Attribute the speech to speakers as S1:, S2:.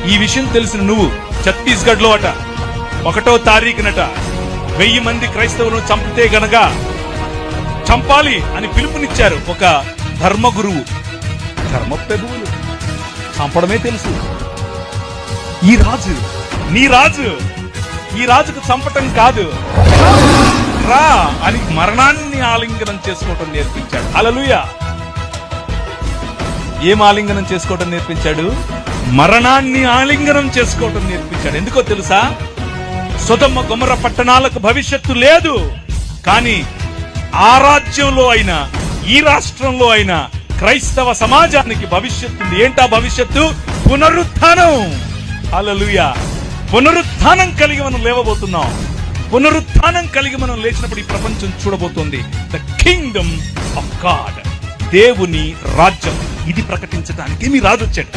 S1: ఈ విషయం తెలిసిన నువ్వు ఛత్తీస్గఢ్ లో అట 1వ తారీఖునట 1000 మంది క్రైస్తవులను చంపితే గనక చంపాలి అని పిలుపునిచ్చారు ఒక ధర్మ గురువు. ధర్మ ప్రభువులు చంపడమే తెలుసు. ఈ రాజు, నీ రాజు, ఈ రాజుకు చంపటం కాదు, రా అని మరణాన్ని ఆలింగనం చేసుకోవటం నేర్పించాడు. హల్లెలూయా. ఏం ఆలింగనం చేసుకోవటం నేర్పించాడు? మరణాన్ని ఆలింగనం చేసుకోవటం నేర్పించాడు. ఎందుకో తెలుసా? సొదొమ గొమొర్రా పట్టణాలకు భవిష్యత్తు లేదు, కానీ ఆ రాజ్యంలో అయినా ఈ రాష్ట్రంలో అయినా క్రైస్తవ సమాజానికి భవిష్యత్తు ఉంది. ఏంటా భవిష్యత్తు? పునరుత్థానం. హల్లెలూయా. పునరుత్థానం కలిగి మనం లేవబోతున్నాం. పునరుత్థానం కలిగి మనం లేచినప్పుడు ఈ ప్రపంచం చూడబోతోంది ద కింగ్డమ్ ఆఫ్ గాడ్, దేవుని రాజ్యం. ఇది ప్రకటించడానికి మీ రాజు వచ్చాడు.